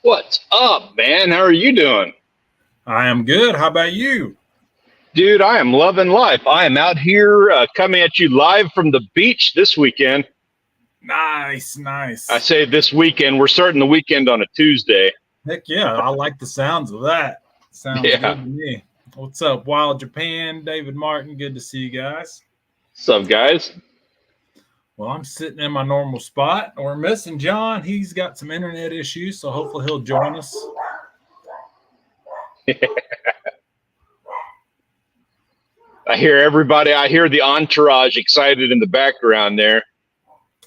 What's up, man? How are you doing? I am good. How about you? Dude, I am loving life. I am out here coming at you live from the beach this weekend. Nice, I nice. say this weekend. We're starting the weekend on a Tuesday. Heck yeah, I like the sounds of that. Sounds Yeah. good to me. What's up, Wild Japan? David Martin, good to see you guys. What's up, guys? Well, I'm sitting in my normal spot. We're missing John. He's got some internet issues, so hopefully he'll join us. I hear everybody. I hear the entourage excited in the background there.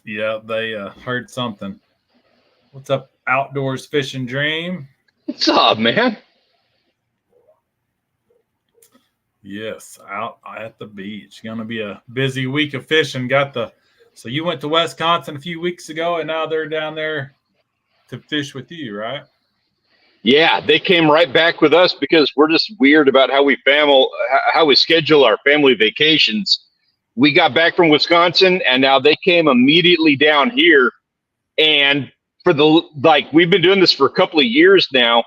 Yeah, they heard something. What's up, Outdoors Fishing Dream? What's up, man? Yes, out at the beach. Going to be a busy week of fishing. So you went to Wisconsin a few weeks ago, and now they're down there to fish with you, right? Yeah, they came right back with us because we're just weird about how we schedule our family vacations. We got back from Wisconsin, and now they came immediately down here. And we've been doing this for a couple of years now.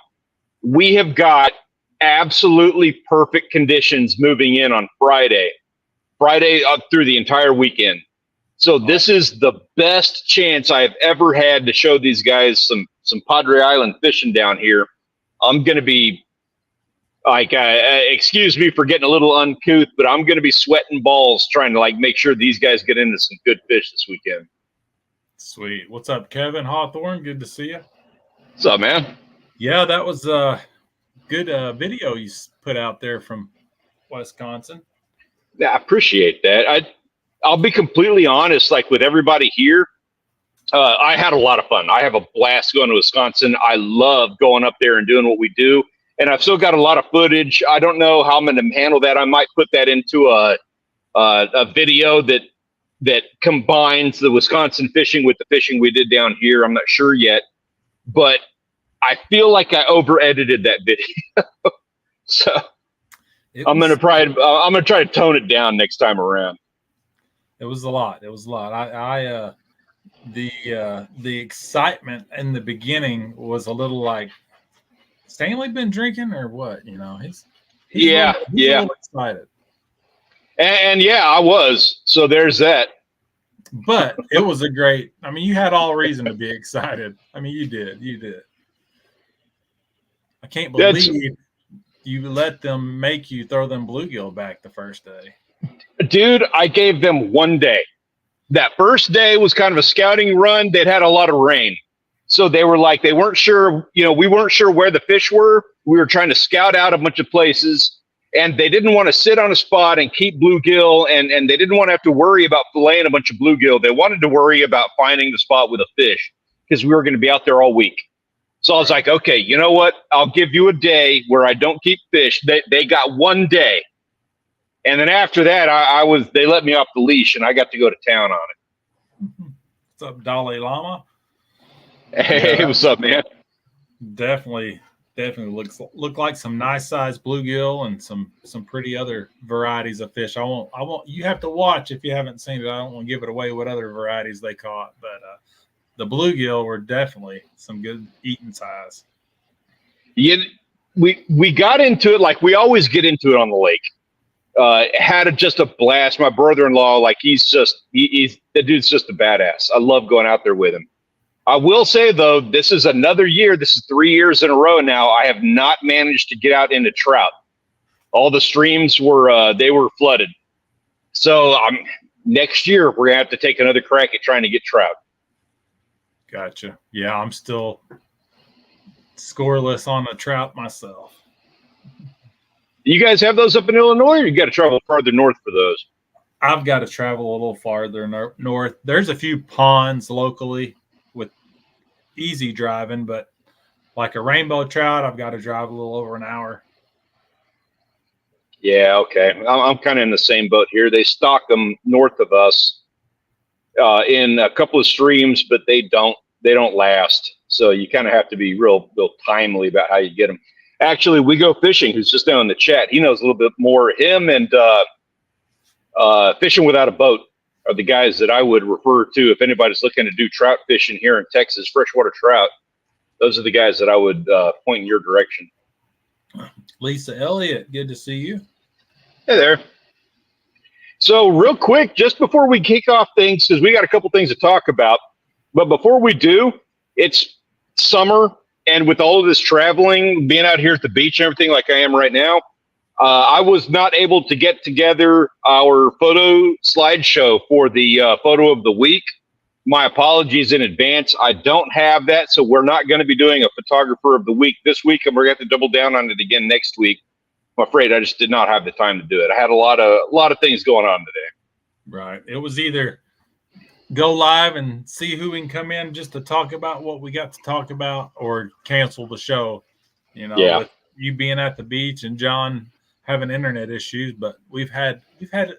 We have got absolutely perfect conditions moving in on Friday up through the entire weekend. So this is the best chance I've ever had to show these guys some Padre Island fishing down here. I'm going to be like, excuse me for getting a little uncouth, but I'm going to be sweating balls trying to make sure these guys get into some good fish this weekend. Sweet. What's up, Kevin Hawthorne? Good to see you. What's up, man? Yeah, that was a good video you put out there from Wisconsin. Yeah, I appreciate that. I'll be completely honest, with everybody here, I had a lot of fun. I have a blast going to Wisconsin. I love going up there and doing what we do. And I've still got a lot of footage. I don't know how I'm going to handle that. I might put that into a video that combines the Wisconsin fishing with the fishing we did down here. I'm not sure yet, but I feel like I over edited that video. So I'm going to try to tone it down next time around. It was a lot. The excitement in the beginning was a little like, Stanley been drinking or what? He's a little excited. And yeah, I was. So there's that. But it was you had all reason to be excited. You did. I can't believe you let them make you throw them bluegill back the first day. Dude, I gave them one day. That first day was kind of a scouting run. They'd had a lot of rain. So they weren't sure, we weren't sure where the fish were. We were trying to scout out a bunch of places, and they didn't want to sit on a spot and keep bluegill, and they didn't want to have to worry about filleting a bunch of bluegill. They wanted to worry about finding the spot with a fish because we were going to be out there all week. So I was like, okay, you know what? I'll give you a day where I don't keep fish. They got one day. And then after that, they let me off the leash, and I got to go to town on it. What's up, Dalai Lama? Hey, what's up, man? Definitely look like some nice sized bluegill and some pretty other varieties of fish. I won't. You have to watch if you haven't seen it. I don't want to give it away what other varieties they caught, but the bluegill were definitely some good eating size. Yeah, we got into it like we always get into it on the lake. Had just a blast. My brother-in-law, he's the dude's just a badass. I love going out there with him. I will say though, this is another year. This is 3 years in a row now. I have not managed to get out into trout. All the streams were flooded. So next year we're gonna have to take another crack at trying to get trout. Gotcha. Yeah, I'm still scoreless on a trout myself. You guys have those up in Illinois, or you got to travel farther north for those? I've got to travel a little farther north. There's a few ponds locally with easy driving, but like a rainbow trout, I've got to drive a little over an hour. Yeah, okay. I'm kind of in the same boat here. They stock them north of us in a couple of streams, but they don't last. So you kind of have to be real timely about how you get them. Actually, We Go Fishing, who's just down in the chat, he knows a little bit more. Him and Fishing Without a Boat are the guys that I would refer to if anybody's looking to do trout fishing here in Texas, freshwater trout. those are the guys that I would point in your direction. Lisa Elliott, good to see you. Hey there. So real quick, just before we kick off things, because we got a couple things to talk about, but before we do, it's summer, and with all of this traveling, being out here at the beach and everything like I am right now, I was not able to get together our photo slideshow for the photo of the week. My apologies in advance. I don't have that, so we're not going to be doing a photographer of the week this week, and we're going to have to double down on it again next week. I'm afraid I just did not have the time to do it. I had a lot of things going on today. Right. It was either go live and see who we can come in just to talk about what we got to talk about, or cancel the show. You know, Yeah. with you being at the beach and John having internet issues, but we've had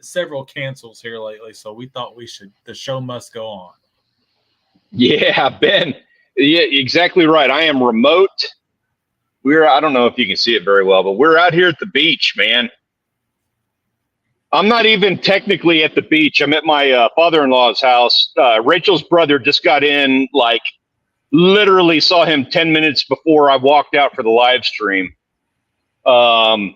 several cancels here lately, so we thought the show must go on. Yeah, Ben. Yeah, exactly right. I am remote. I don't know if you can see it very well, but we're out here at the beach, man. I'm not even technically at the beach. I'm at my father-in-law's house. Rachel's brother just got in, like literally saw him 10 minutes before I walked out for the live stream. And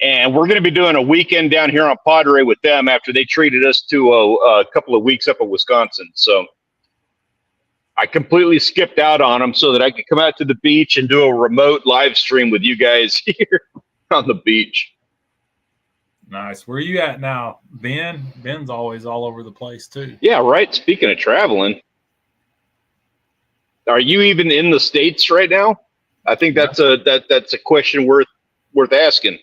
we're going to be doing a weekend down here on Padre with them after they treated us to a couple of weeks up in Wisconsin. So I completely skipped out on them so that I could come out to the beach and do a remote live stream with you guys here on the beach. Nice. Where are you at now, Ben? Ben's always all over the place too. Yeah, right. Speaking of traveling, are you even in the States right now? I think that's a question worth asking.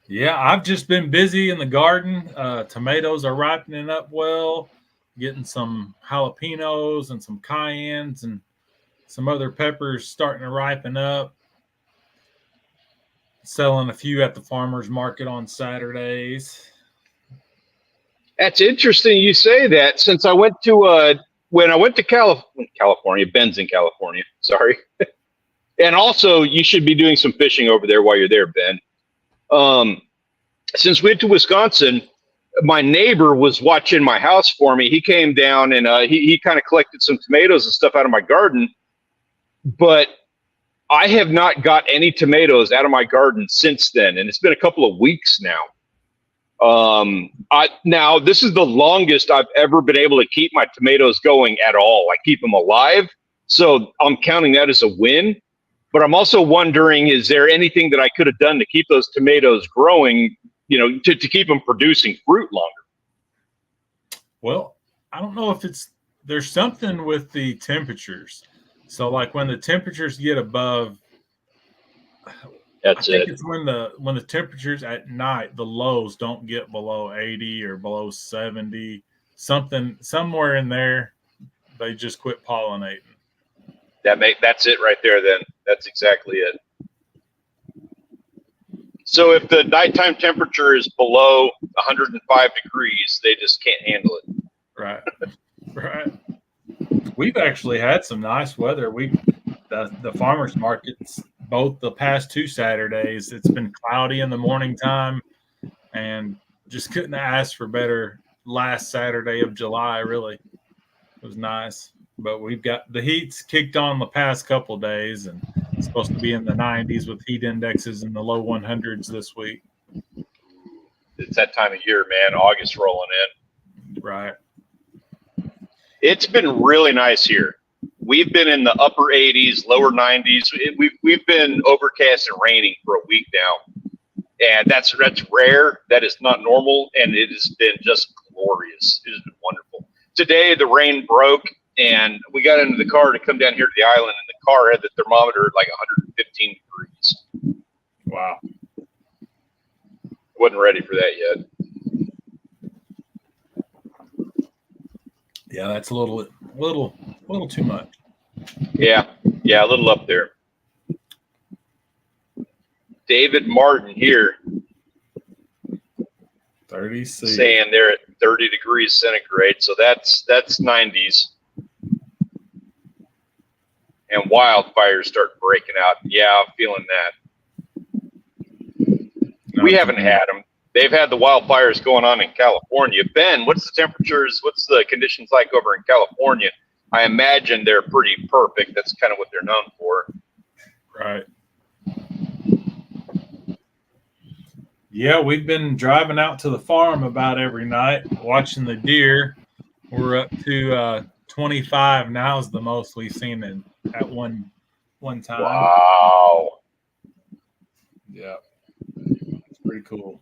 Yeah, I've just been busy in the garden. Tomatoes are ripening up well. Getting some jalapenos and some cayennes and some other peppers starting to ripen up. Selling a few at the farmer's market on Saturdays. That's interesting you say that, since I went to when I went to California, Ben's in California, sorry. And also you should be doing some fishing over there while you're there, Ben. Since we went to Wisconsin, my neighbor was watching my house for me. He came down and he kind of collected some tomatoes and stuff out of my garden, but I have not got any tomatoes out of my garden since then, and it's been a couple of weeks now. Now this is the longest I've ever been able to keep my tomatoes going at all. I keep them alive, so I'm counting that as a win. But I'm also wondering, is there anything that I could have done to keep those tomatoes growing? You know, to keep them producing fruit longer. Well, I don't know if there's something with the temperatures. So like when the temperatures get above, it's when the temperatures at night, the lows don't get below 80 or below 70, somewhere in there, they just quit pollinating. That's it right there then. That's exactly it. So if the nighttime temperature is below 105 degrees, they just can't handle it. Right. Right. We've actually had some nice weather. The farmers markets, both the past 2 Saturdays, it's been cloudy in the morning time, and just couldn't ask for better. Last Saturday of July, really, it was nice. But we've got the heat's kicked on the past couple of days, and it's supposed to be in the 90s with heat indexes in the low 100s this week. It's that time of year, man. August rolling in. Right. It's been really nice here. We've been in the upper 80s, lower 90s. We've been overcast and raining for a week now, and that's rare. That is not normal, and it has been just glorious. It has been wonderful. Today the rain broke, and we got into the car to come down here to the island, and the car had the thermometer at like 115 degrees. Wow. Wasn't ready for that yet. Yeah, that's a little too much. Yeah, a little up there. David Martin here 30 C. saying they're at 30 degrees centigrade, so that's 90s. And wildfires start breaking out. Yeah, I'm feeling that. We haven't had them. They've had the wildfires going on in California. Ben, what's the temperatures? What's the conditions like over in California? I imagine they're pretty perfect. That's kind of what they're known for. Right. Yeah, we've been driving out to the farm about every night, watching the deer. We're up to 25 now is the most we've seen at one time. Wow. Yeah. It's pretty cool.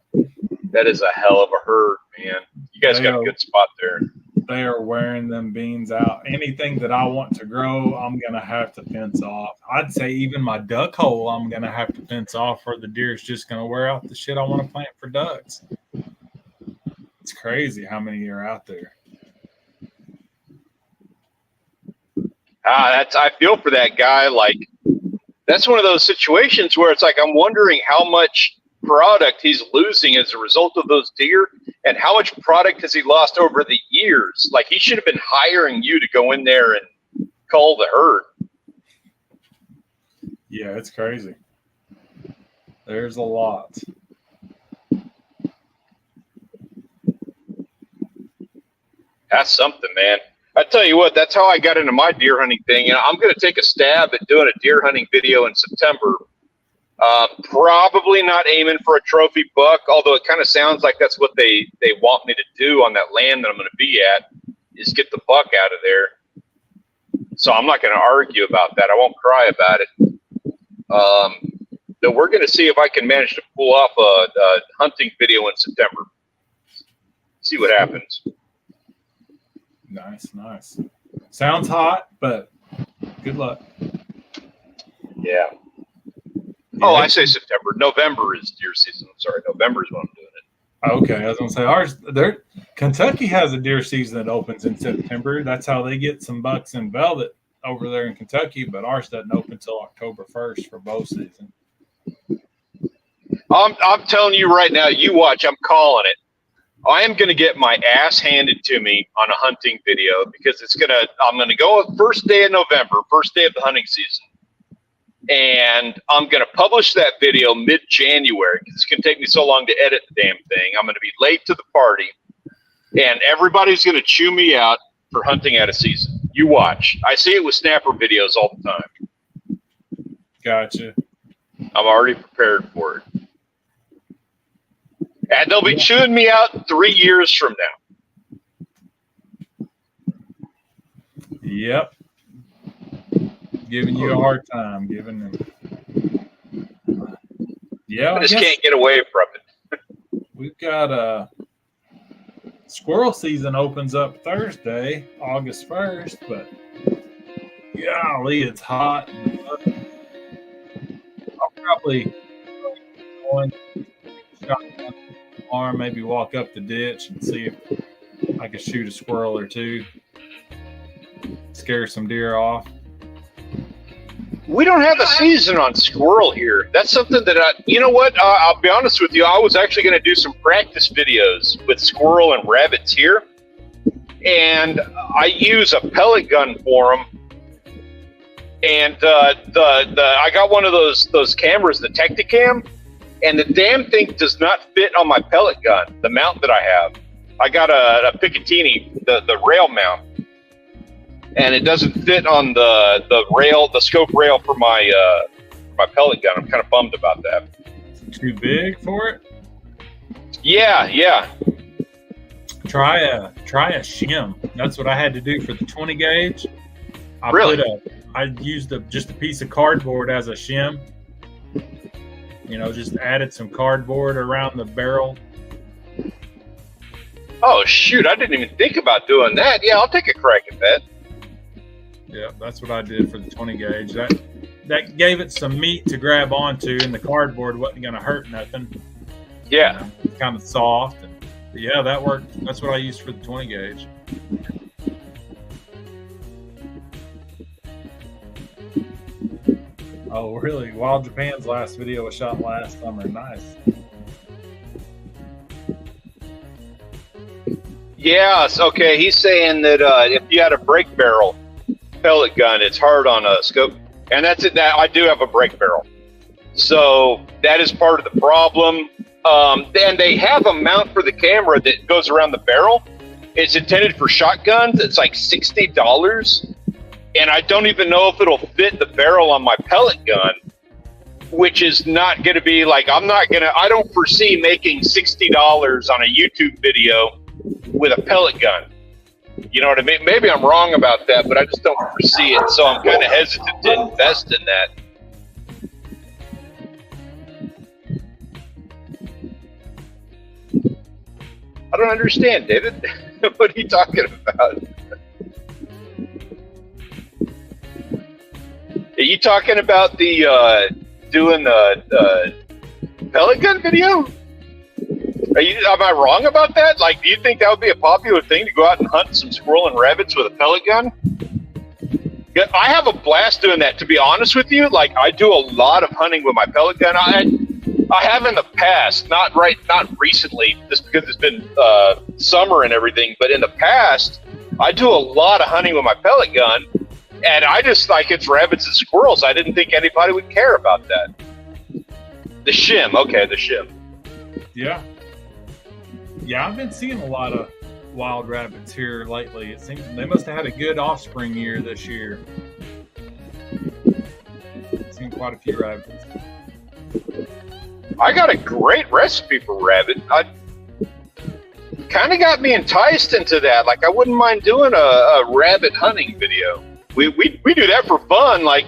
That is a hell of a herd, man. You guys got a good spot there. They are wearing them beans out. Anything that I want to grow, I'm going to have to fence off. I'd say even my duck hole, I'm going to have to fence off, or the deer's just going to wear out the shit I want to plant for ducks. It's crazy how many are out there. I feel for that guy. Like, that's one of those situations where it's like, I'm wondering how much product he's losing as a result of those deer, and how much product has he lost over the years. Like, he should have been hiring you to go in there and cull the herd. Yeah, it's crazy. There's a lot. That's something, man. I tell you what, that's how I got into my deer hunting thing. And I'm going to take a stab at doing a deer hunting video in September. Probably not aiming for a trophy buck, although it kind of sounds like that's what they want me to do on that land that I'm going to be at, is get the buck out of there. So I'm not going to argue about that. I won't cry about it. So we're going to see if I can manage to pull off a hunting video in September. See what happens. Nice. Sounds hot, but good luck. Yeah. Oh, I say September. November is deer season. I'm sorry. November is when I'm doing it. Okay, I was gonna say Kentucky has a deer season that opens in September. That's how they get some bucks in velvet over there in Kentucky, but ours doesn't open until October 1st for bow season. I'm telling you right now, you watch, I'm calling it. I am going to get my ass handed to me on a hunting video, because I'm going to go first day of November, first day of the hunting season. And I'm going to publish that video mid-January, because it's going to take me so long to edit the damn thing. I'm going to be late to the party, and everybody's going to chew me out for hunting out of season. You watch. I see it with snapper videos all the time. Gotcha. I'm already prepared for it. And they'll be chewing me out 3 years from now. Yep. Giving you a hard time. Giving them. Yeah. I just can't get away from it. We've got squirrel season opens up Thursday, August 1st, but golly, it's hot. I'll probably go in shotgun arm, maybe walk up the ditch and see if I can shoot a squirrel or two, scare some deer off. We don't have a season on squirrel here. That's something that you know what? I'll be honest with you. I was actually going to do some practice videos with squirrel and rabbits here, and I use a pellet gun for them. And I got one of those cameras, the Tecticam, and the damn thing does not fit on my pellet gun, the mount that I have. I got a Picatinny, the rail mount, and it doesn't fit on the rail, the scope rail for my pellet gun. I'm kind of bummed about that. Too big for it? Yeah. Try a shim. That's what I had to do for the 20 gauge. I used just a piece of cardboard as a shim. You know, just added some cardboard around the barrel. Oh shoot! I didn't even think about doing that. Yeah, I'll take a crack at that. Yeah, that's what I did for the 20 gauge. That gave it some meat to grab onto, and the cardboard wasn't going to hurt nothing. Yeah, kind of soft. But yeah, that worked. That's what I used for the 20 gauge. Oh, really? Wild Japan's last video was shot last summer. Nice. Yes. Okay. He's saying that if you had a brake barrel pellet gun, it's hard on a scope, and that's it. That I do have a brake barrel, so that is part of the problem. And they have a mount for the camera that goes around the barrel. It's intended for shotguns. It's like $60. and I don't even know if it'll fit the barrel on my pellet gun, which is not going to be like, I don't foresee making $60 on a YouTube video with a pellet gun. You know what I mean? Maybe I'm wrong about that, but I just don't foresee it. So I'm kind of hesitant to invest in that. I don't understand, David. What are you talking about? Are you talking about the doing the pellet gun video? Am I wrong about that? Like, do you think that would be a popular thing to go out and hunt some squirrel and rabbits with a pellet gun? Yeah, I have a blast doing that, to be honest with you. Like, I do a lot of hunting with my pellet gun. I have in the past, not recently, just because it's been summer and everything, but in the past, I do a lot of hunting with my pellet gun, and I just like it's rabbits and squirrels. I didn't think anybody would care about that. The shim, okay, the shim. Yeah. Yeah, I've been seeing a lot of wild rabbits here lately. It seems they must have had a good offspring year this year. I've seen quite a few rabbits. I got a great recipe for rabbit. I kind of got me enticed into that. Like, I wouldn't mind doing a rabbit hunting video. We do that for fun. Like,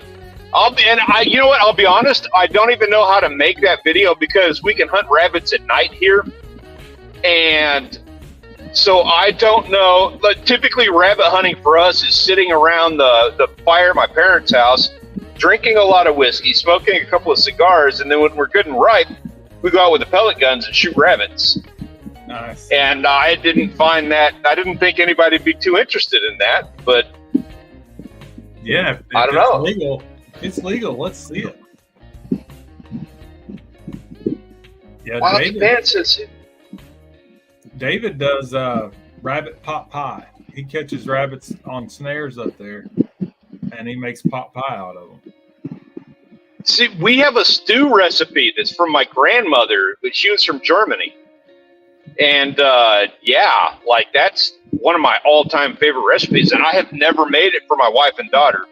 you know what? I'll be honest. I don't even know how to make that video because we can hunt rabbits at night here, and so I don't know. But typically, rabbit hunting for us is sitting around the fire at my parents' house, drinking a lot of whiskey, smoking a couple of cigars, and then when we're good and ripe, we go out with the pellet guns and shoot rabbits. Nice. And I didn't think anybody'd be too interested in that, but yeah, I don't know. Legal. It's legal. Let's see it. Yeah, Wow, David does rabbit pot pie. He catches rabbits on snares up there, and he makes pot pie out of them. See, we have a stew recipe that's from my grandmother, but she was from Germany. And yeah, like that's one of my all-time favorite recipes, and I have never made it for my wife and daughter.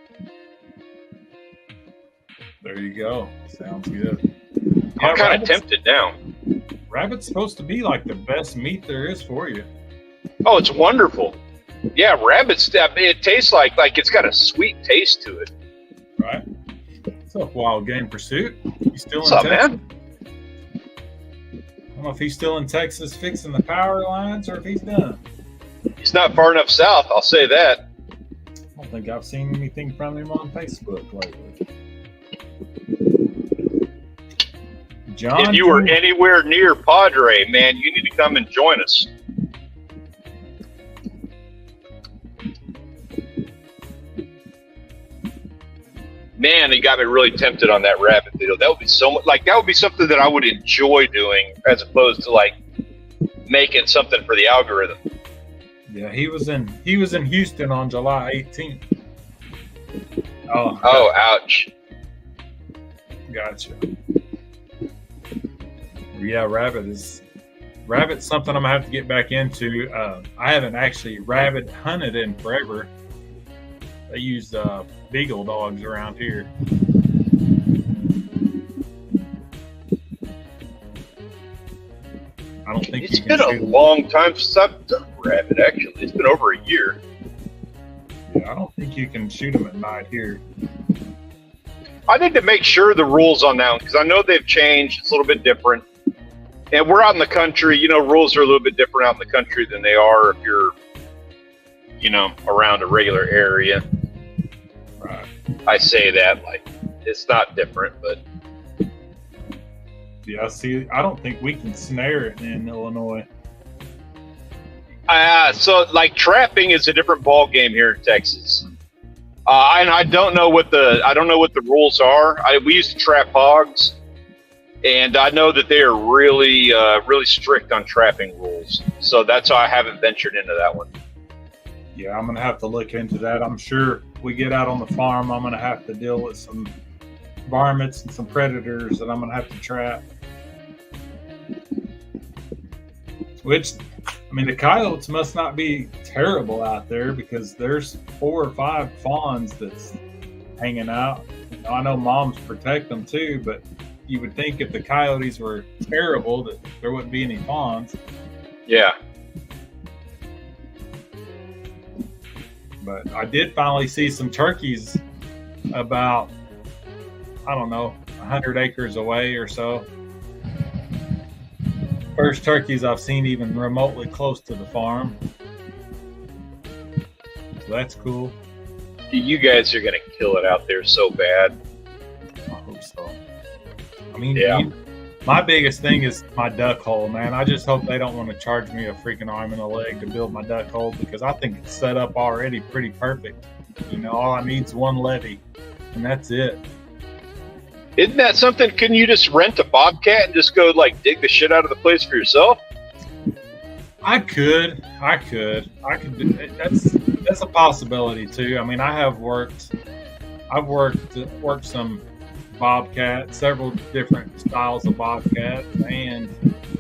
There you go. Sounds good. I'm kind of tempted now. Rabbit's supposed to be like the best meat there is for you. Oh, it's wonderful. Yeah, rabbit stuff. It tastes like it's got a sweet taste to it. Right. What's up, Wild Game Pursuit? You still What's in up, Texas? man? I don't know if he's still in Texas fixing the power lines or if he's done. He's not far enough south, I'll say that. I don't think I've seen anything from him on Facebook lately. John, if you were anywhere near Padre, man, you need to come and join us. Man, he got me really tempted on that rabbit video. That would be so much, like, that would be something that I would enjoy doing as opposed to like making something for the algorithm. Yeah, he was in Houston on July 18th. Oh, ouch. Gotcha. Yeah, rabbit's something I'm gonna have to get back into. I haven't actually rabbit hunted in forever. They use beagle dogs around here. I don't think it's been a long time since I've done rabbit. Actually, it's been over a year. Yeah, I don't think you can shoot them at night here. I need to make sure the rules on that one because I know they've changed. It's a little bit different. And we're out in the country, you know, rules are a little bit different out in the country than they are if you're, you know, around a regular area. Right. I say that like it's not different, but yeah, see, I don't think we can snare it in Illinois. So like trapping is a different ball game here in Texas. And I don't know what the rules are. We used to trap hogs. And I know that they are really, really strict on trapping rules. So that's why I haven't ventured into that one. Yeah, I'm going to have to look into that. I'm sure we get out on the farm, I'm going to have to deal with some varmints and some predators that I'm going to have to trap. Which I mean, the coyotes must not be terrible out there because there's 4 or 5 fawns that's hanging out. I know moms protect them too, but you would think if the coyotes were terrible that there wouldn't be any fawns. Yeah. But I did finally see some turkeys about, I don't know, 100 acres away or so. First turkeys I've seen even remotely close to the farm. So that's cool. You guys are going to kill it out there so bad. I hope so. I mean, yeah. My biggest thing is my duck hole, man. I just hope they don't want to charge me a freaking arm and a leg to build my duck hole because I think it's set up already pretty perfect. You know, all I need is one levee, and that's it. Isn't that something? Couldn't you just rent a bobcat and just go like dig the shit out of the place for yourself? I could do it. That's a possibility too. I mean, I've worked some bobcat, several different styles of bobcat and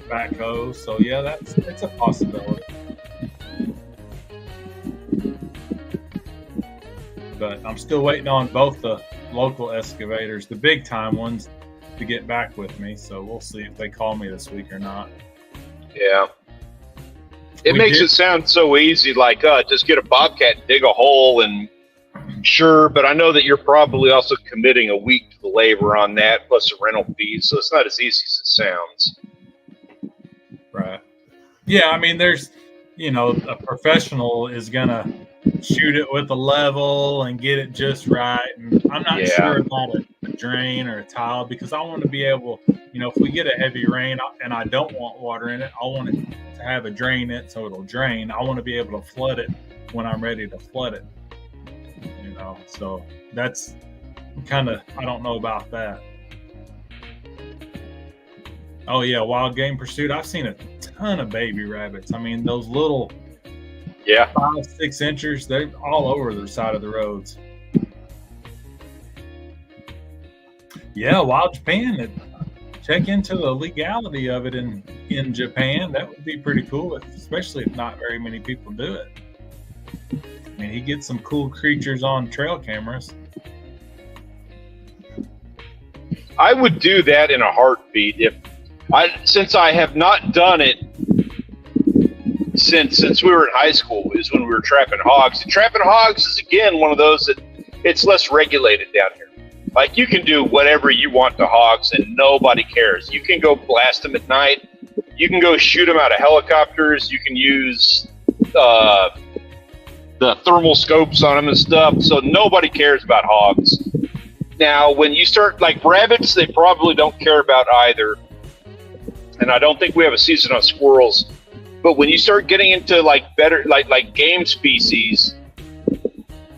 backhoe. So yeah, it's a possibility. But I'm still waiting on both the local excavators, the big time ones, to get back with me. So we'll see if they call me this week or not. Yeah. It makes it sound so easy, like just get a bobcat and dig a hole, and sure, but I know that you're probably also committing a week to the labor on that, plus a rental fee, so it's not as easy as it sounds. Right. Yeah, I mean, there's, a professional is going to shoot it with a level and get it just right, and I'm not sure about a drain or a tile because I want to be able, if we get a heavy rain and I don't want water in it, I want it to have a drain in it so it'll drain. I want to be able to flood it when I'm ready to flood it. So that's kind of, I don't know about that. Oh yeah, wild game pursuit. I've seen a ton of baby rabbits. I mean, those little 5-6 inchers, they're all over the side of the roads. Yeah, Wild Japan. Check into the legality of it in Japan. That would be pretty cool, especially if not very many people do it. I mean, he gets some cool creatures on trail cameras. I would do that in a heartbeat since I have not done it since we were in high school, is when we were trapping hogs. And trapping hogs is again one of those that it's less regulated down here. Like you can do whatever you want to hogs and nobody cares. You can go blast them at night. You can go shoot them out of helicopters. You can use the thermal scopes on them and stuff. So nobody cares about hogs. Now, when you start like rabbits, they probably don't care about either. And I don't think we have a season on squirrels. But when you start getting into like better, like game species,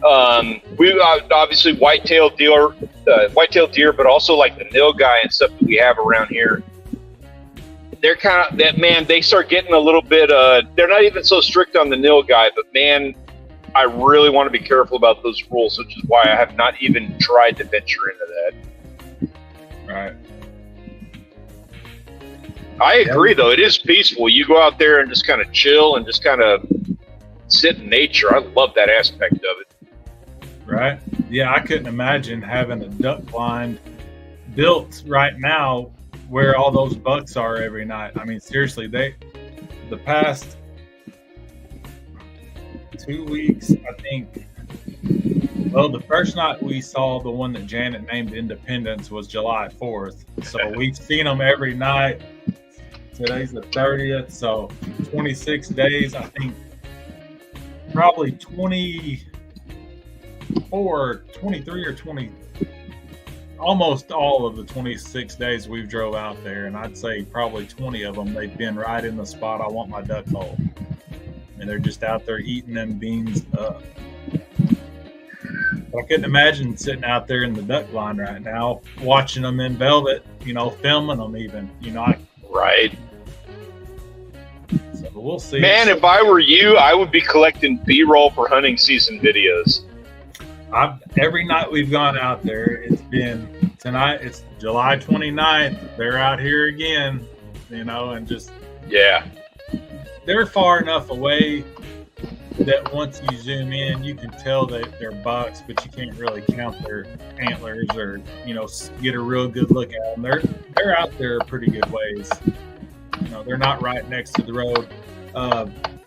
we obviously white-tailed deer, but also like the nilgai and stuff that we have around here. They're kind of that, man. They start getting a little bit. They're not even so strict on the nilgai, but man, I really want to be careful about those rules, which is why I have not even tried to venture into that. Right. I agree, though. It is peaceful. You go out there and just kind of chill and just kind of sit in nature. I love that aspect of it. Right. Yeah, I couldn't imagine having a duck blind built right now where all those bucks are every night. I mean, seriously, the past 2 weeks, I think, well, the first night we saw the one that Janet named Independence was July 4th. So we've seen them every night. Today's the 30th, so 26 days, I think probably 24, 23 or 20, almost all of the 26 days we've drove out there, and I'd say probably 20 of them, they've been right in the spot I want my duck hole. And they're just out there eating them beans up. I couldn't imagine sitting out there in the duck blind right now, watching them in velvet, filming them even, Right. So we'll see. Man, if I were you, I would be collecting B-roll for hunting season videos. Every night we've gone out there, it's been tonight, it's July 29th. They're out here again, and just. Yeah. they're far enough away that once you zoom in, you can tell that they're bucks, but you can't really count their antlers or, you know, get a real good look at them. They're out there a pretty good ways. You know, they're not right next to the road.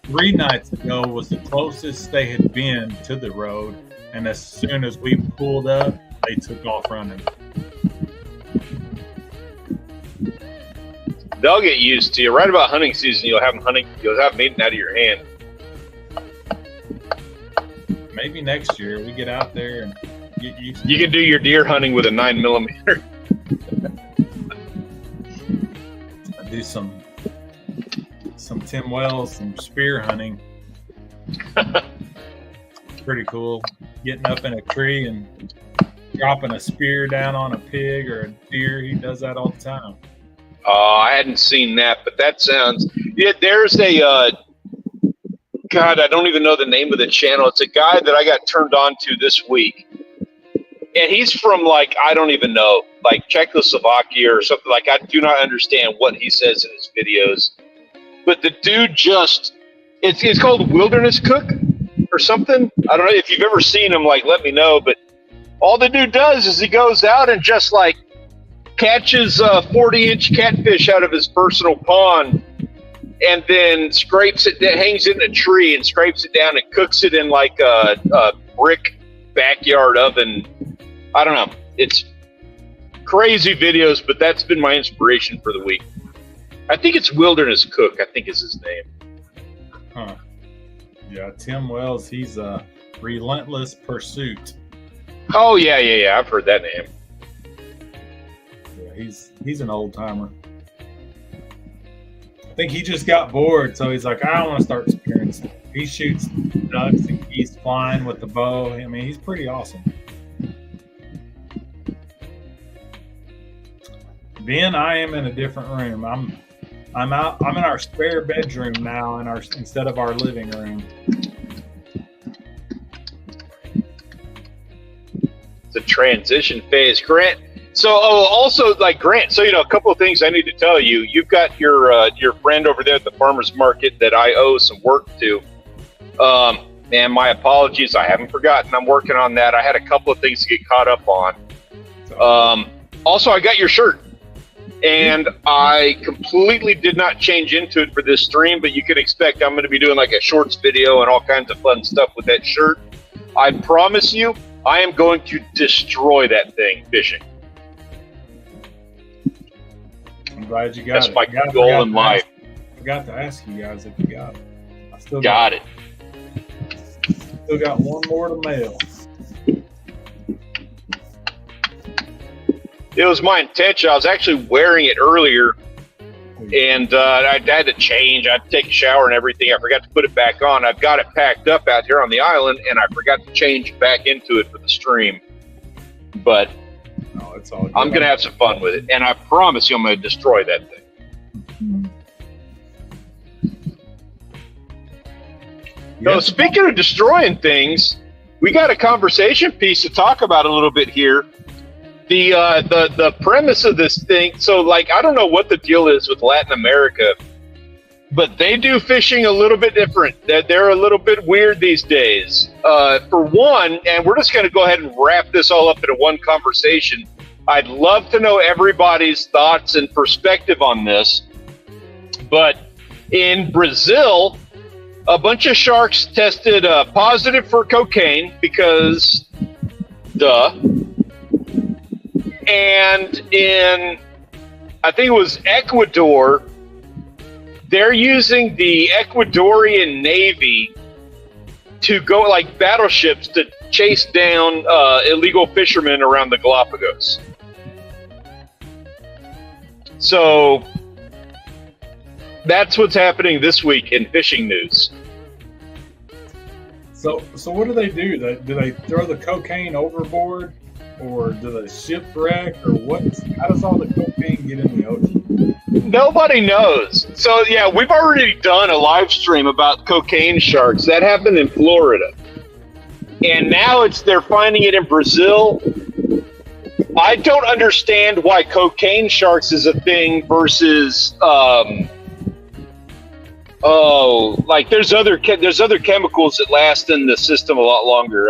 3 nights ago was the closest they had been to the road, and as soon as we pulled up, they took off running. They'll get used to you. Right about hunting season, you'll have them eating out of your hand. Maybe next year we get out there and get used to You can do your deer hunting with a 9mm. do some Tim Wells, some spear hunting. Pretty cool. Getting up in a tree and dropping a spear down on a pig or a deer. He does that all the time. Oh, I hadn't seen that, but that sounds. Yeah, there's a. God, I don't even know the name of the channel. It's a guy that I got turned on to this week. And he's from, like, I don't even know, like Czechoslovakia or something. Like, I do not understand what he says in his videos. But the dude just, it's called Wilderness Cook or something. I don't know. If you've ever seen him, like, let me know. But all the dude does is he goes out and just, like, catches a 40-inch catfish out of his personal pond and then scrapes it, hangs it in a tree and scrapes it down and cooks it in, like, a brick backyard oven. I don't know. It's crazy videos, but that's been my inspiration for the week. I think it's Wilderness Cook, I think is his name. Huh. Yeah, Tim Wells, he's a Relentless Pursuit. Oh, yeah. I've heard that name. Yeah, he's an old timer. I think he just got bored, so he's like, I don't want to start spearing stuff. He shoots ducks and geese flying with the bow. I mean, he's pretty awesome. Ben, I am in a different room. I'm in our spare bedroom now instead of our living room. It's a transition phase. Grant. So, also, like, Grant, so, you know, a couple of things I need to tell you. You've got your friend over there at the farmer's market that I owe some work to. And my apologies. I haven't forgotten. I'm working on that. I had a couple of things to get caught up on. Also, I got your shirt. And I completely did not change into it for this stream, but you can expect I'm going to be doing like a shorts video and all kinds of fun stuff with that shirt. I promise you, I am going to destroy that thing fishing. I'm glad you got it. That's my goal in life. I forgot to ask you guys if you got it. I still got it. Still got one more to mail. It was my intention. I was actually wearing it earlier, and I had to change. I had to take a shower and everything. I forgot to put it back on. I've got it packed up out here on the island, and I forgot to change back into it for the stream. But it's all good. I'm going to have some fun with it, and I promise you I'm going to destroy that thing. So speaking of destroying things, we got a conversation piece to talk about a little bit here. The premise of this thing, so, like, I don't know what the deal is with Latin America, but they do fishing a little bit different. They're a little bit weird these days. For one, and we're just going to go ahead and wrap this all up into one conversation. I'd love to know everybody's thoughts and perspective on this. But in Brazil, a bunch of sharks tested positive for cocaine because, duh. And in, I think it was Ecuador, they're using the Ecuadorian Navy to go, like, battleships to chase down illegal fishermen around the Galapagos. So that's what's happening this week in fishing news. So what do they do? Do they throw the cocaine overboard? Or do they shipwreck, or what? How does all the cocaine get in the ocean? Nobody knows. So, yeah, we've already done a live stream about cocaine sharks. That happened in Florida. And now they're finding it in Brazil. I don't understand why cocaine sharks is a thing versus Oh, like there's other chemicals that last in the system a lot longer,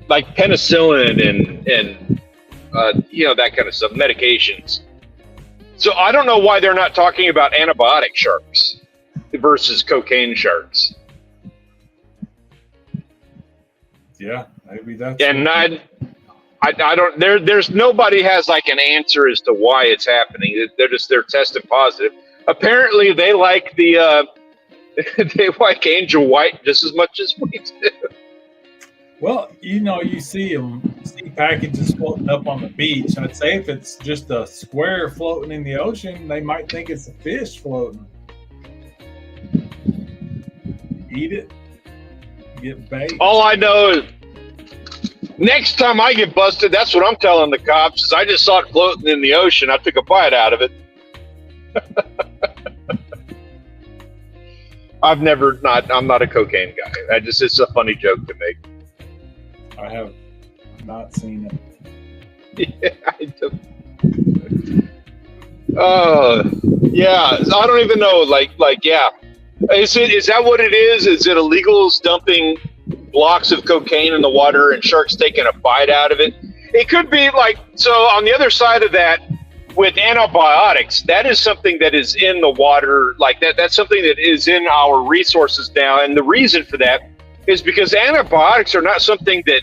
like penicillin and that kind of stuff, medications. So I don't know why they're not talking about antibiotic sharks versus cocaine sharks. Yeah, maybe that's. And I don't. There's nobody has like an answer as to why it's happening. They're tested positive. Apparently, they like they like Angel White just as much as we do. Well, you see packages floating up on the beach. I'd say if it's just a square floating in the ocean, they might think it's a fish floating. Eat it, get bait. All I know is next time I get busted, that's what I'm telling the cops. Is I just saw it floating in the ocean. I took a bite out of it. I'm not a cocaine guy. It's a funny joke to make. I have not seen it. Yeah, I do. Yeah. I don't even know. Yeah. Is that what it is? Is it illegals dumping blocks of cocaine in the water and sharks taking a bite out of it? It could be so on the other side of that, with antibiotics, that is something that is in the water, that's something that is in our resources now. And the reason for that is because antibiotics are not something that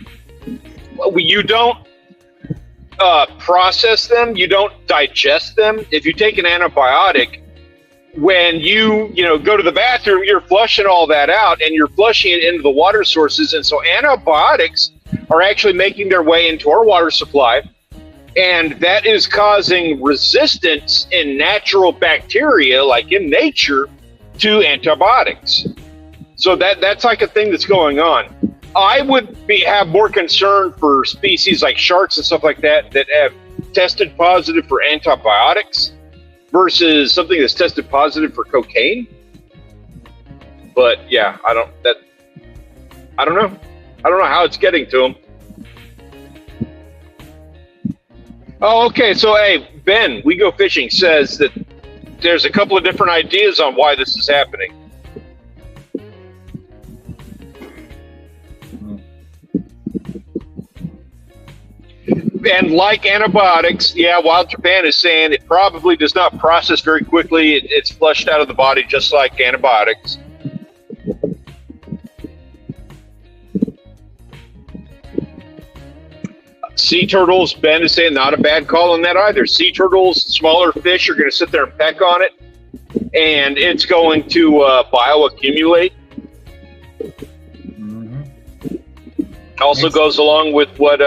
you don't process them, you don't digest them. If you take an antibiotic, when you go to the bathroom, you're flushing all that out and you're flushing it into the water sources. And so antibiotics are actually making their way into our water supply. And that is causing resistance in natural bacteria, like in nature, to antibiotics. So that's like a thing that's going on. I would have more concern for species like sharks and stuff like that have tested positive for antibiotics versus something that's tested positive for cocaine. But yeah, I don't know. I don't know how it's getting to them. Oh, okay. So, hey, Ben, We Go Fishing says that there's a couple of different ideas on why this is happening. And like antibiotics, yeah, Wild Japan is saying it probably does not process very quickly. It's flushed out of the body just like antibiotics. Sea turtles, Ben is saying not a bad call on that either. Sea turtles, smaller fish are going to sit there and peck on it, and it's going to bioaccumulate. Mm-hmm. Also goes along with what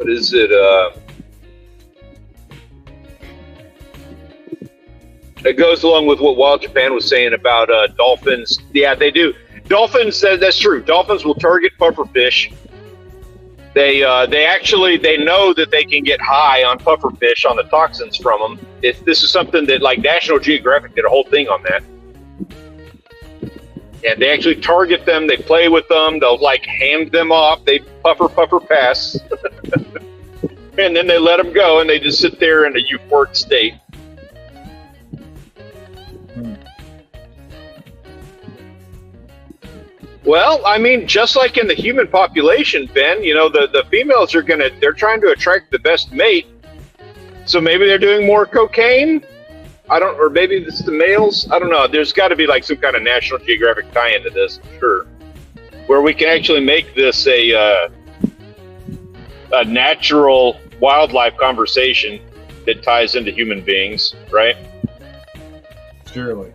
is it? It goes along with what Wild Japan was saying about dolphins. Yeah, they do. Dolphins, that's true. Dolphins will target pufferfish. They know that they can get high on pufferfish on the toxins from them. This is something that National Geographic did a whole thing on that. And they actually target them. They play with them. They'll hand them off. They puffer pass. And then they let them go and they just sit there in a euphoric state. Well, I mean, just like in the human population, Ben, the females they're trying to attract the best mate. So maybe they're doing more cocaine. Or maybe it's the males. I don't know. There's got to be some kind of National Geographic tie into this, I'm sure, where we can actually make this a natural wildlife conversation that ties into human beings, right? Surely.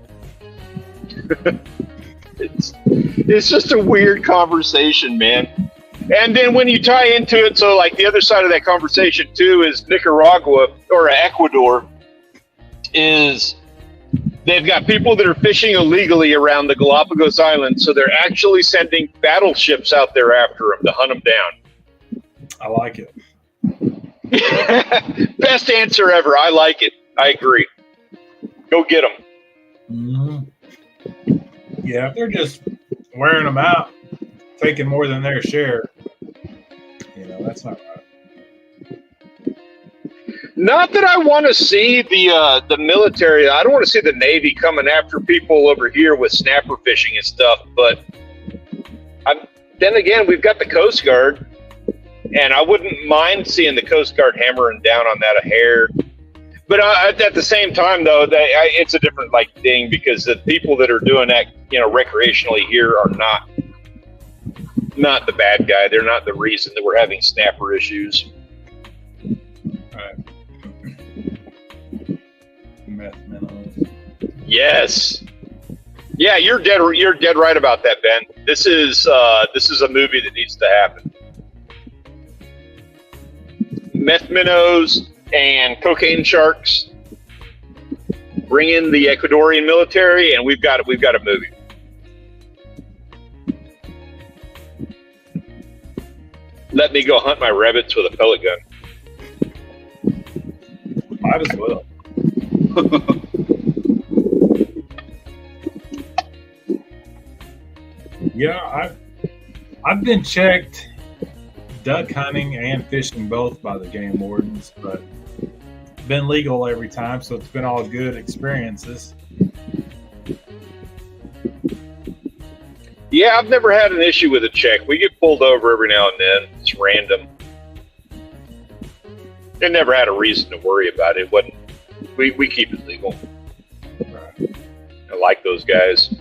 It's just a weird conversation, man. And then when you tie into it, so the other side of that conversation too is Nicaragua or Ecuador is they've got people that are fishing illegally around the Galapagos Islands, so they're actually sending battleships out there after them to hunt them down. I like it. Best answer ever. I like it. I agree. Go get them. Mm-hmm. Yeah, if they're just wearing them out, taking more than their share, that's not right. Not that I want to see the military. I don't want to see the Navy coming after people over here with snapper fishing and stuff. But then again, we've got the Coast Guard, and I wouldn't mind seeing the Coast Guard hammering down on that a hair. But at the same time, though, it's a different thing, because the people that are doing that, recreationally here are not the bad guy. They're not the reason that we're having snapper issues. Right. Meth minnows. Yes. Yeah, you're dead right about that, Ben. This is a movie that needs to happen. Meth minnows and cocaine sharks. Bring in the Ecuadorian military, and we've got a movie. Let me go hunt my rabbits with a pellet gun. Might as well. Yeah, I've been checked duck hunting and fishing both by the game wardens, but been legal every time, so it's been all good experiences. Yeah, I've never had an issue with a check. We get pulled over every now and then. It's random. I never had a reason to worry about it. We keep it legal. Right. I like those guys.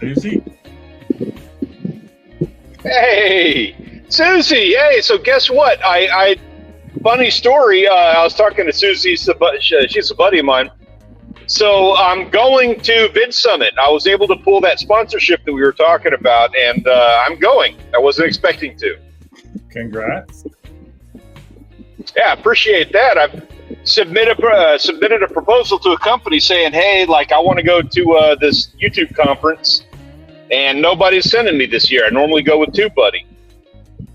Susie? Hey, Susie. Hey, so guess what? Funny story. I was talking to Susie. She's a buddy of mine. So I'm going to Vid Summit. I was able to pull that sponsorship that we were talking about, and I'm going. I wasn't expecting to. Congrats. Yeah, appreciate that. I've submitted a proposal to a company saying, hey, I want to go to this YouTube conference, and nobody's sending me this year. I normally go with TubeBuddy.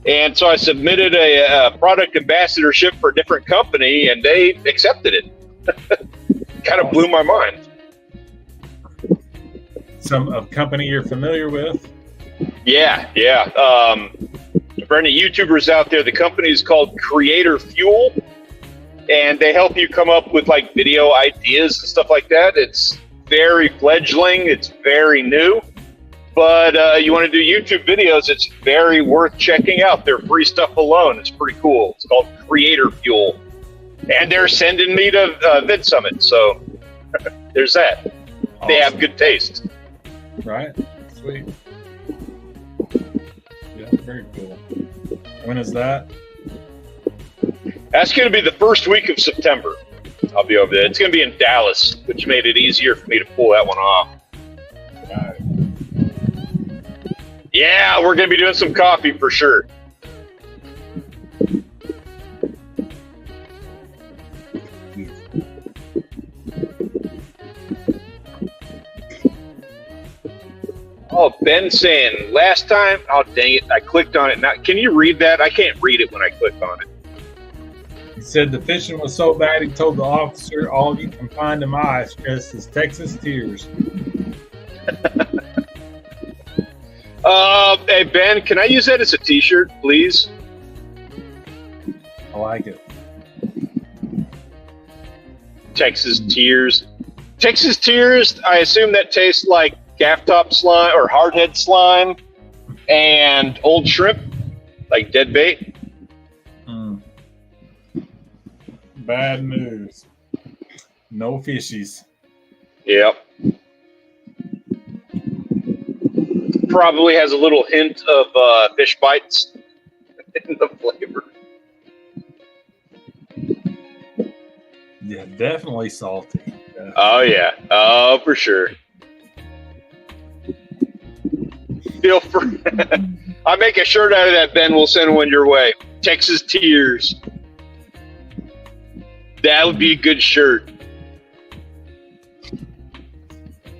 And so I submitted a product ambassadorship for a different company, and they accepted it. Kind of blew my mind. A company you're familiar with? Yeah. For any YouTubers out there, the company is called Creator Fuel, and they help you come up with video ideas and stuff like that. It's very fledgling. It's very new. But you want to do YouTube videos, it's very worth checking out. Their free stuff alone is pretty cool. It's called Creator Fuel. And they're sending me to Vid Summit, so there's that. Awesome. They have good taste. Right. Sweet. Yeah, very cool. When is that? That's going to be the first week of September. I'll be over there. It's going to be in Dallas, which made it easier for me to pull that one off. Right. Yeah, we're going to be doing some coffee for sure. Oh, Ben saying last time. Oh, dang it! I clicked on it. Now, can you read that? I can't read it when I click on it. He said the fishing was so bad. He told the officer, "All you can find in my eyes is Texas tears." Hey Ben, can I use that as a T-shirt, please? I like it. Texas tears. Texas tears. I assume that tastes like gaff top slime or hardhead slime and old shrimp, like dead bait. Bad news. No fishies. Yep. Probably has a little hint of fish bites in the flavor. Yeah, definitely salty. Yeah. Oh yeah. Oh, for sure. Feel free. I make a shirt out of that, Ben. We'll send one your way. Texas tears. That would be a good shirt.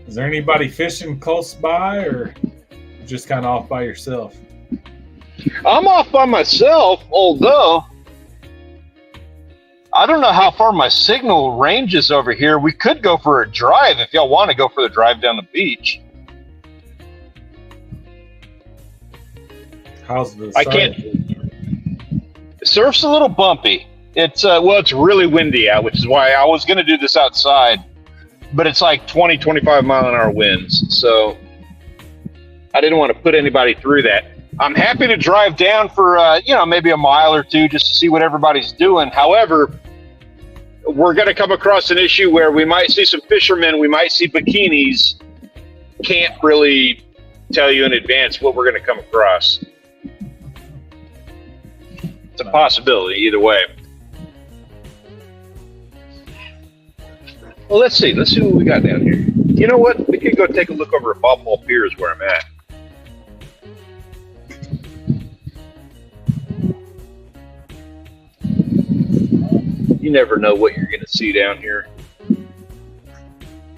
Is there anybody fishing close by, or just kind of off by yourself? I'm off by myself, although I don't know how far my signal ranges over here. We could go for a drive if y'all want to go for the drive down the beach. How's the I can't. Surf's a little bumpy. It's it's really windy out, which is why I was going to do this outside, but it's like 20, 25 mile an hour winds. So I didn't want to put anybody through that. I'm happy to drive down for, maybe a mile or two just to see what everybody's doing. However, we're going to come across an issue where we might see some fishermen, we might see bikinis. Can't really tell you in advance what we're going to come across. It's a possibility either way. Well, let's see what we got down here. You know what? We could go take a look over at Bob Hall Pier is where I'm at. You never know what you're going to see down here.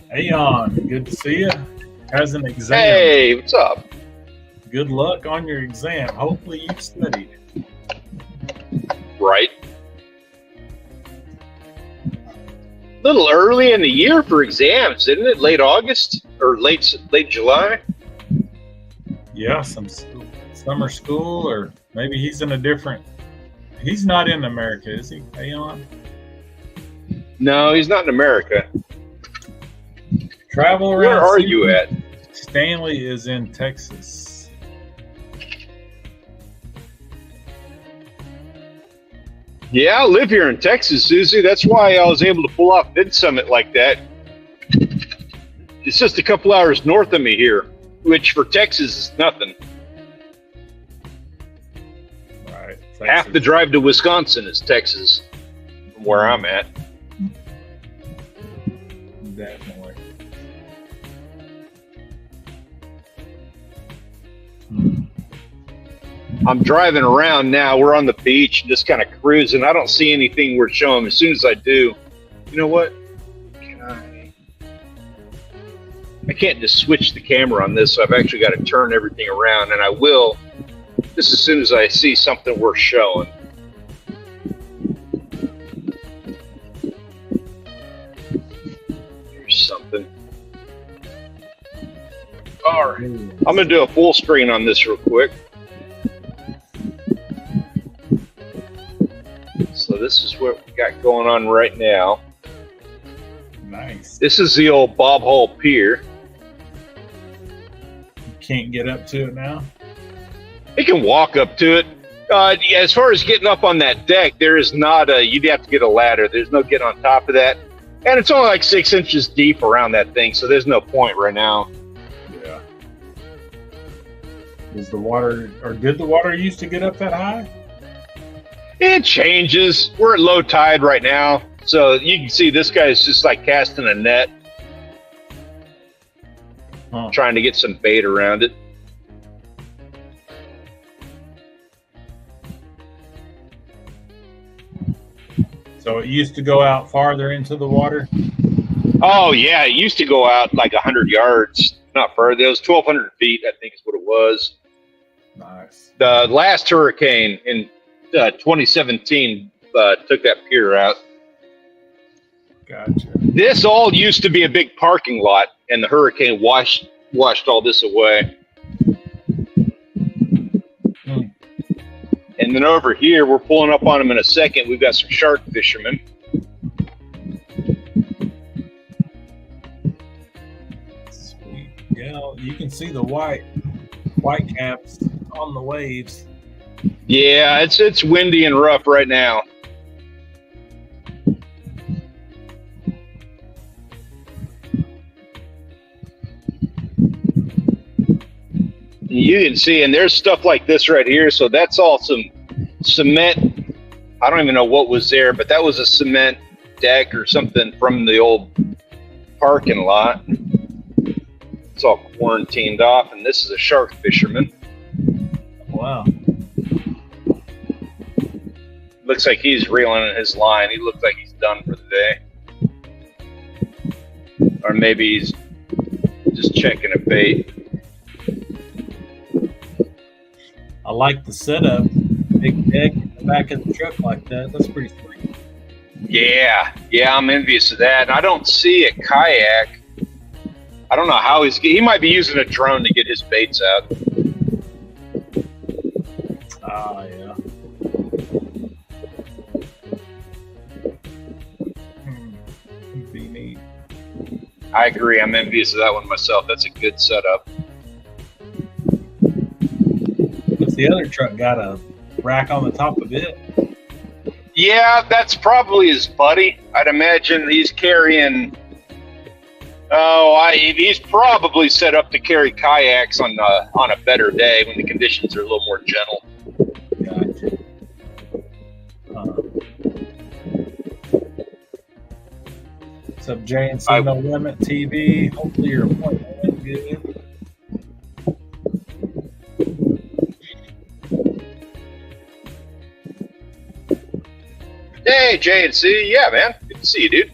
Hey, on. Good to see you. How's an exam? Hey, what's up? Good luck on your exam. Hopefully you've studied. Right. A little early in the year for exams, isn't it? Late August or late July? Yeah, some summer school, or maybe he's in a different. He's not in America, is he? Aeon? No, he's not in America. Travel around. Where are you at? Stanley is in Texas. Yeah, I live here in Texas, Susie. That's why I was able to pull off Vid Summit like that. It's just a couple hours north of me here, which for Texas is nothing. Right. Texas. Half the drive to Wisconsin is Texas, from where I'm at. Definitely. I'm driving around now. We're on the beach, just kind of cruising. I don't see anything worth showing. As soon as I do, you know what? I can't just switch the camera on this, so I've actually got to turn everything around, and I will just as soon as I see something worth showing. Here's something. All right. I'm going to do a full screen on this real quick. So this is what we got going on right now. Nice. This is the old Bob Hall Pier. You can't get up to it now? You can walk up to it. As far as getting up on that deck, there is not you'd have to get a ladder. There's no getting on top of that. And it's only like 6 inches deep around that thing, so there's no point right now. Yeah. Is the water, or did the water used to get up that high? It changes. We're at low tide right now. So you can see this guy's just like casting a net. Trying to get some bait around it. So it used to go out farther into the water? Oh, yeah. It used to go out like 100 yards. Not further. It was 1,200 feet, I think is what it was. Nice. The last hurricane in 2017 took that pier out. Gotcha. This all used to be a big parking lot, and the hurricane washed all this away. And then over here, we're pulling up on them in a second. We've got some shark fishermen. Sweet. Yeah, you can see the white caps on the waves. Yeah, it's windy and rough right now. You can see, and there's stuff like this right here. So that's all some cement. I don't even know what was there, but that was a cement deck or something from the old parking lot. It's all quarantined off, and this is a shark fisherman. Wow. Looks like he's reeling in his line. He looks like he's done for the day. Or maybe he's just checking a bait. I like the setup. Big deck in the back of the truck like that. That's pretty sweet. Yeah, I'm envious of that. And I don't see a kayak. I don't know how he might be using a drone to get his baits out. Ah, yeah. I agree. I'm envious of that one myself. That's a good setup. What's the other truck got a rack on the top of it? Yeah, that's probably his buddy. I'd imagine he's carrying. He's probably set up to carry kayaks on a better day when the conditions are a little more gentle. Gotcha. What's up, JNC No Limit TV? Hopefully your appointment went good. Hey, JNC. Yeah, man. Good to see you, dude.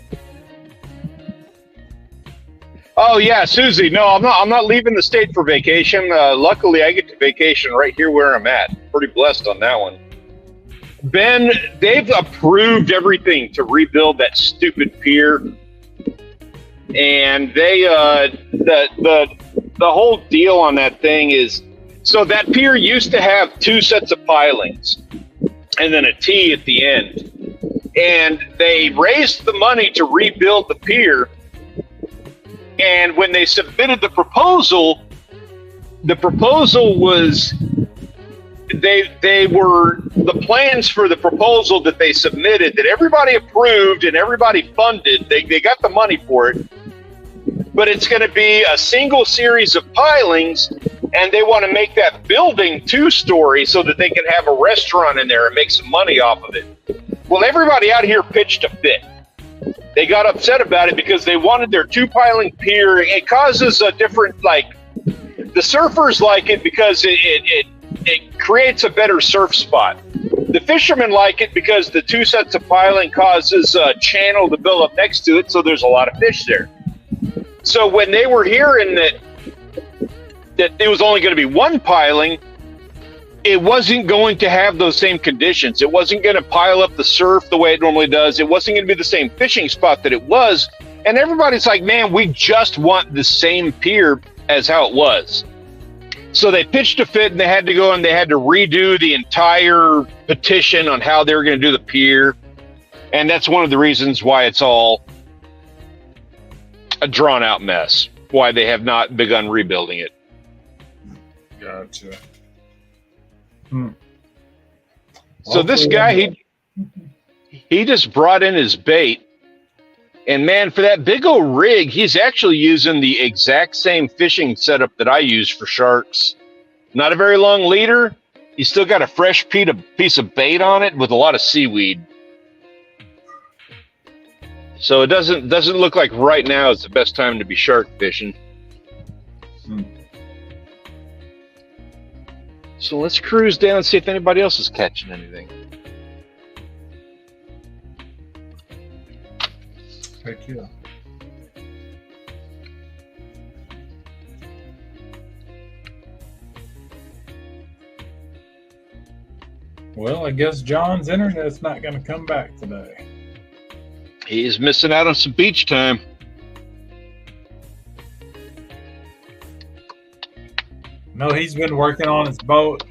Oh yeah, Susie. No, I'm not leaving the state for vacation. Luckily, I get to vacation right here where I'm at. Pretty blessed on that one. Ben, they've approved everything to rebuild that stupid pier, and they the whole deal on that thing is, so that pier used to have 2 sets of pilings and then a T at the end, and they raised the money to rebuild the pier. And when they submitted the proposal was the plans for the proposal that they submitted that everybody approved and everybody funded. They got the money for it, but it's going to be a single series of pilings, and they want to make that building 2-story so that they can have a restaurant in there and make some money off of it. Well, everybody out here pitched a fit. They got upset about it because they wanted their 2-piling pier. It causes a different, the surfers like it because it creates a better surf spot. The fishermen like it because the 2 sets of piling causes a channel to build up next to it, so there's a lot of fish there. So when they were hearing that it was only going to be 1 piling, it wasn't going to have those same conditions. It wasn't going to pile up the surf the way it normally does. It wasn't going to be the same fishing spot that it was. And everybody's like, man, we just want the same pier as how it was. So they pitched a fit, and they had to go and they had to redo the entire petition on how they were going to do the pier. And that's one of the reasons why it's all a drawn out mess, why they have not begun rebuilding it. Gotcha. So this guy, he just brought in his bait, and man, for that big old rig, he's actually using the exact same fishing setup that I use for sharks. Not a very long leader. He's still got a fresh piece of bait on it with a lot of seaweed. So it doesn't look like right now is the best time to be shark fishing. So let's cruise down and see if anybody else is catching anything. Heck yeah. Well, I guess John's internet's not going to come back today. He's missing out on some beach time. No, he's been working on his boat.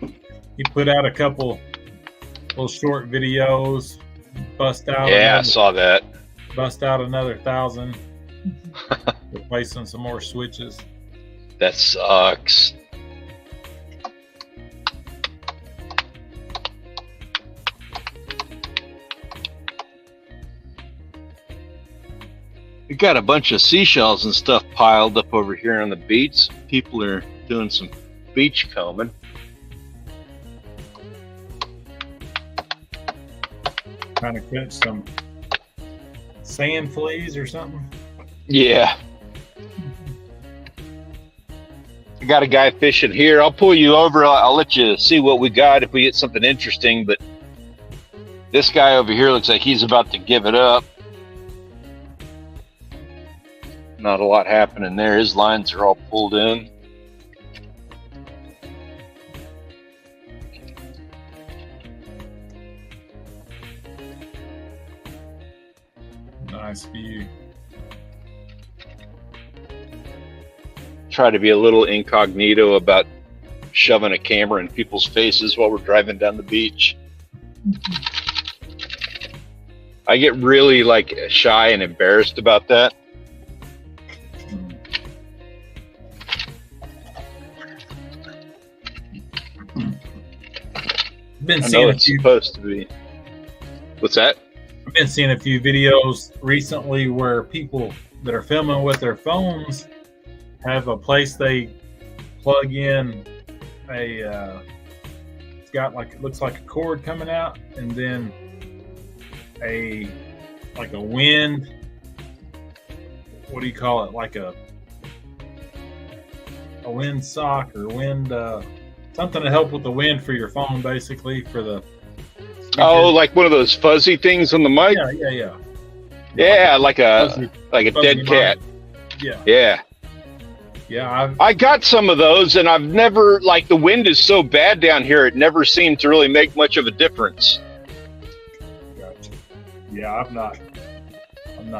He put out a couple little short videos. I saw that. Bust out another 1,000. Replacing some more switches. That sucks. We got a bunch of seashells and stuff piled up over here on the beach. People are doing some beach combing. Trying to catch some sand fleas or something. Yeah. I got a guy fishing here. I'll pull you over. I'll let you see what we got if we get something interesting. But this guy over here looks like he's about to give it up. Not a lot happening there. His lines are all pulled in. Nice view. Try to be a little incognito about shoving a camera in people's faces while we're driving down the beach. I get really shy and embarrassed about that. Been I seeing know a it's few. supposed to be. What's that? I've been seeing a few videos recently where people that are filming with their phones have a place they plug in a. It's got like, it looks like a cord coming out, and then a wind. What do you call it? Like a wind sock or wind something to help with the wind for your phone, basically for the. Oh, like one of those fuzzy things on the mic? Yeah. Yeah, like a Fuzzy dead cat. mic. Yeah. Yeah, I got some of those, and I've never, like, the wind is so bad down here, it never seemed to really make much of a difference. Gotcha. Yeah, I've not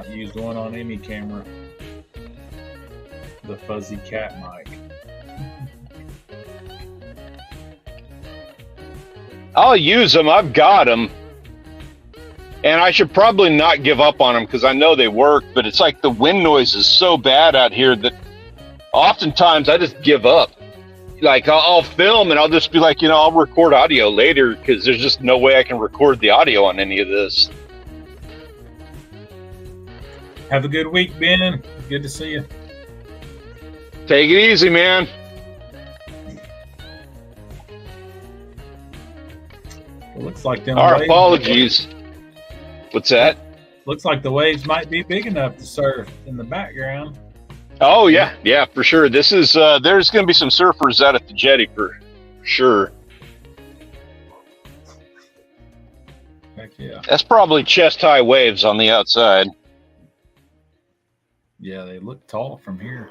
used one on any camera. The fuzzy cat mic. I'll use them. I've got them. And I should probably not give up on them because I know they work, but it's like the wind noise is so bad out here that oftentimes I just give up. Like I'll film and I'll just be like, I'll record audio later because there's just no way I can record the audio on any of this. Have a good week, Ben. Good to see you. Take it easy, man. It looks like them Our waves, apologies. What's that? Looks like the waves might be big enough to surf in the background. Oh yeah, for sure. This is there's going to be some surfers out at the jetty for sure. Heck yeah. That's probably chest high waves on the outside. Yeah, they look tall from here.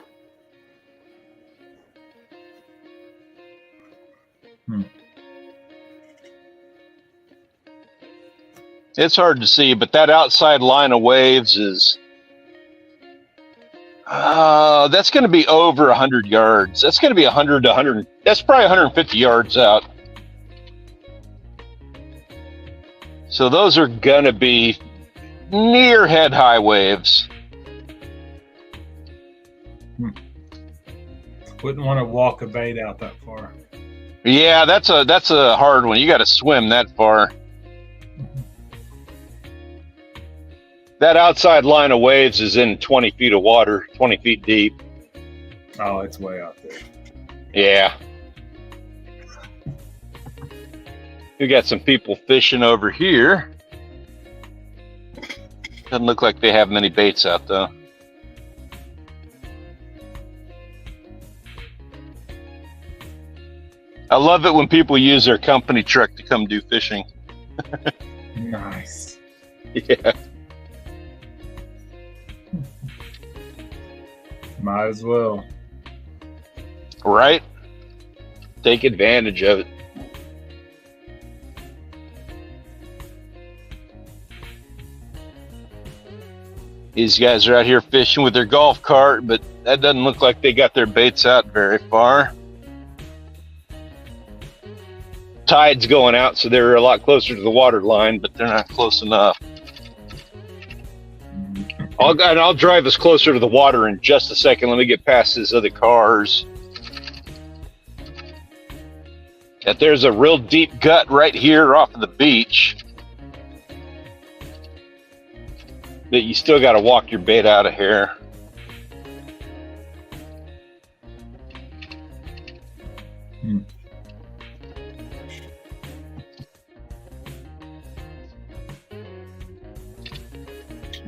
It's hard to see, but that outside line of waves is that's going to be over 100 yards. That's going to be 100 to 100. That's probably 150 yards out. So those are going to be near head high waves. Wouldn't want to walk a bait out that far. Yeah, that's a hard one. You got to swim that far. That outside line of waves is in 20 feet of water, 20 feet deep. Oh, it's way out there. Yeah. We got some people fishing over here. Doesn't look like they have many baits out though. I love it when people use their company truck to come do fishing. Nice. Yeah. Might as well. Right? Take advantage of it. These guys are out here fishing with their golf cart, but that doesn't look like they got their baits out very far. Tide's going out, so they're a lot closer to the water line, but they're not close enough. I'll drive us closer to the water in just a second. Let me get past these other cars. That there's a real deep gut right here off of the beach that you still got to walk your bait out of here.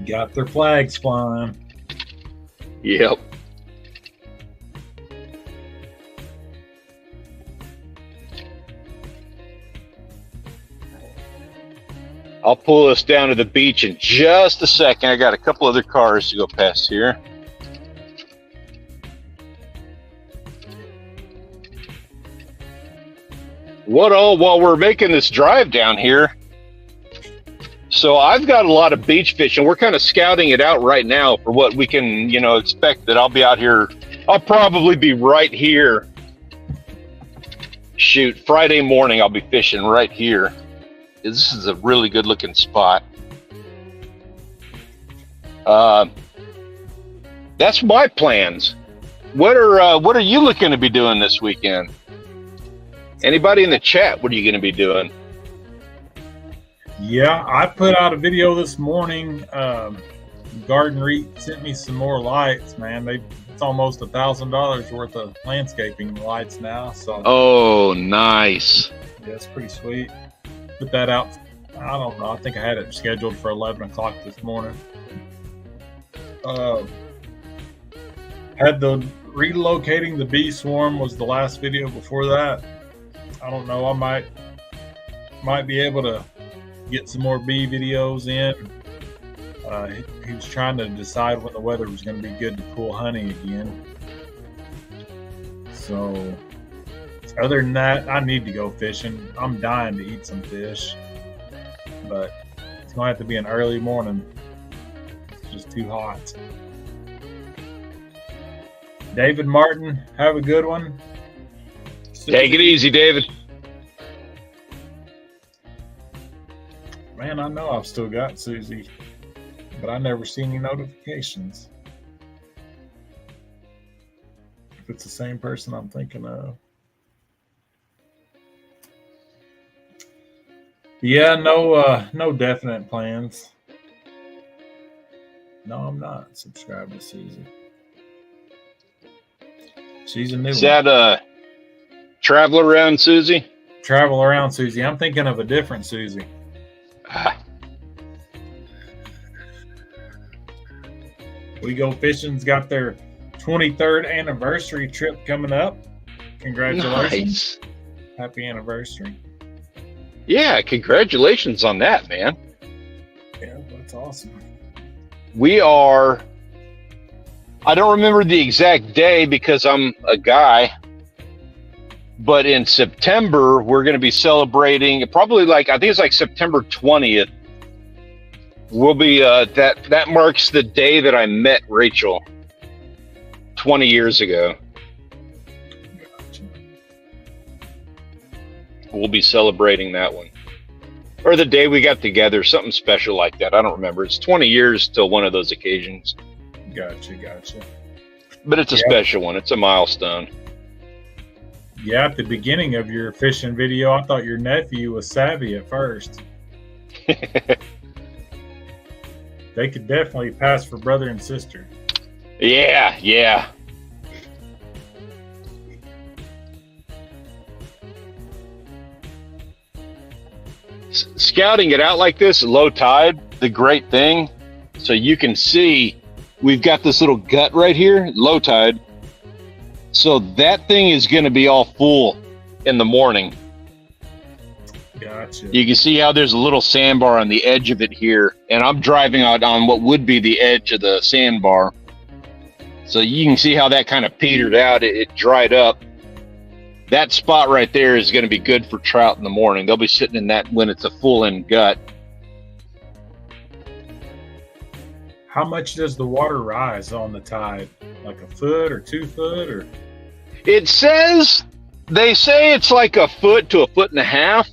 Got their flags flying. Yep. I'll pull us down to the beach in just a second. I got a couple other cars to go past here. What all while we're making this drive down here? So I've got a lot of beach fishing. We're kind of scouting it out right now for what we can, expect that I'll be out here. I'll probably be right here. Shoot, Friday morning I'll be fishing right here. This is a really good looking spot. That's my plans. What are you looking to be doing this weekend? Anybody in the chat, what are you going to be doing? Yeah, I put out a video this morning. Garden REIT sent me some more lights, man. It's almost $1,000 worth of landscaping lights now. So Oh, nice. yeah, it's pretty sweet. Put that out. I don't know. I think I had it scheduled for 11 o'clock this morning. Had the relocating the bee swarm was the last video before that. I don't know. I might be able to get some more bee videos in. He was trying to decide when the weather was going to be good to pull honey again. So other than that, I need to go fishing. I'm dying to eat some fish, but it's going to have to be an early morning. It's just too hot. David Martin, have a good one. Take it easy, David. Man, I know I've still got Susie, but I never see any notifications. If it's the same person I'm thinking of. Yeah, no definite plans. No, I'm not subscribed to Susie. She's a new Is one. that Travel Around Susie? Travel Around Susie. I'm thinking of a different Susie. We Go Fishing's got their 23rd anniversary trip coming up. Congratulations. Nice. Happy anniversary. Yeah, congratulations on that, man. Yeah, that's awesome. We are, I don't remember the exact day because I'm a guy, but in September, we're going to be celebrating probably I think it's September 20th. We'll be, that marks the day that I met Rachel 20 years ago. Gotcha. We'll be celebrating that one. Or the day we got together, something special like that. I don't remember. It's 20 years till one of those occasions. Gotcha. But it's a special one. It's a milestone. Yeah, at the beginning of your fishing video, I thought your nephew was savvy at first. They could definitely pass for brother and sister. Yeah. Scouting it out like this, low tide, the great thing. So you can see we've got this little gut right here, low tide. So that thing is going to be all full in the morning. Gotcha. You can see how there's a little sandbar on the edge of it here. And I'm driving out on what would be the edge of the sandbar. So you can see how that kind of petered out. It dried up. That spot right there is going to be good for trout in the morning. They'll be sitting in that when it's a full end gut. How much does the water rise on the tide? Like a foot or 2 foot or? It says, they say it's like a foot to a foot and a half.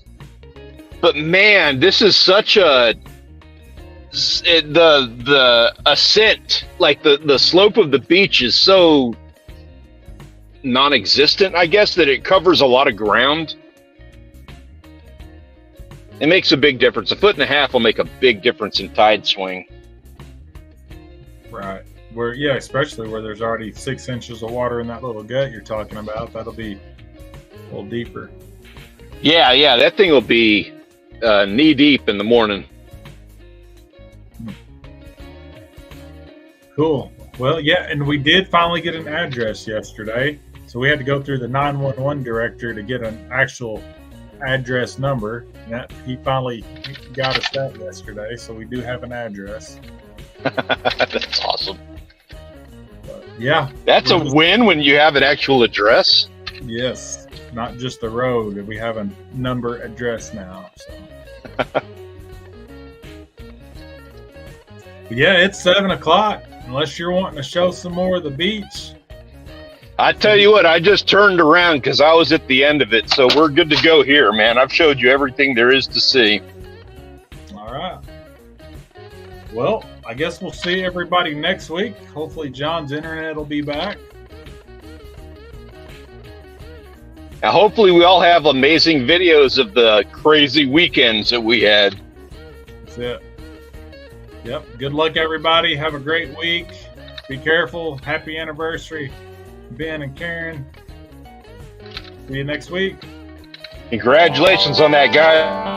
But man, this is such the ascent, like the slope of the beach is so non-existent, I guess, that it covers a lot of ground. It makes a big difference. A foot and a half will make a big difference in tide swing. Right. Especially where there's already 6 inches of water in that little gut you're talking about. That'll be a little deeper. Yeah, that thing will be knee deep in the morning. Cool. Well, yeah, and we did finally get an address yesterday. So we had to go through the 911 director to get an actual address number. He finally got us that yesterday, so we do have an address. That's awesome. But, yeah. That's a win when you have an actual address. Yes. Not just the road. We have a number address now. So. Yeah, it's 7 o'clock. Unless you're wanting to show some more of the beach. I tell you what, I just turned around because I was at the end of it. So we're good to go here, man. I've showed you everything there is to see. All right. Well, I guess we'll see everybody next week. Hopefully John's internet will be back. Now, hopefully we all have amazing videos of the crazy weekends that we had. That's it. Yep. Good luck, everybody. Have a great week. Be careful. Happy anniversary, Ben and Karen. See you next week. Congratulations on that, guy.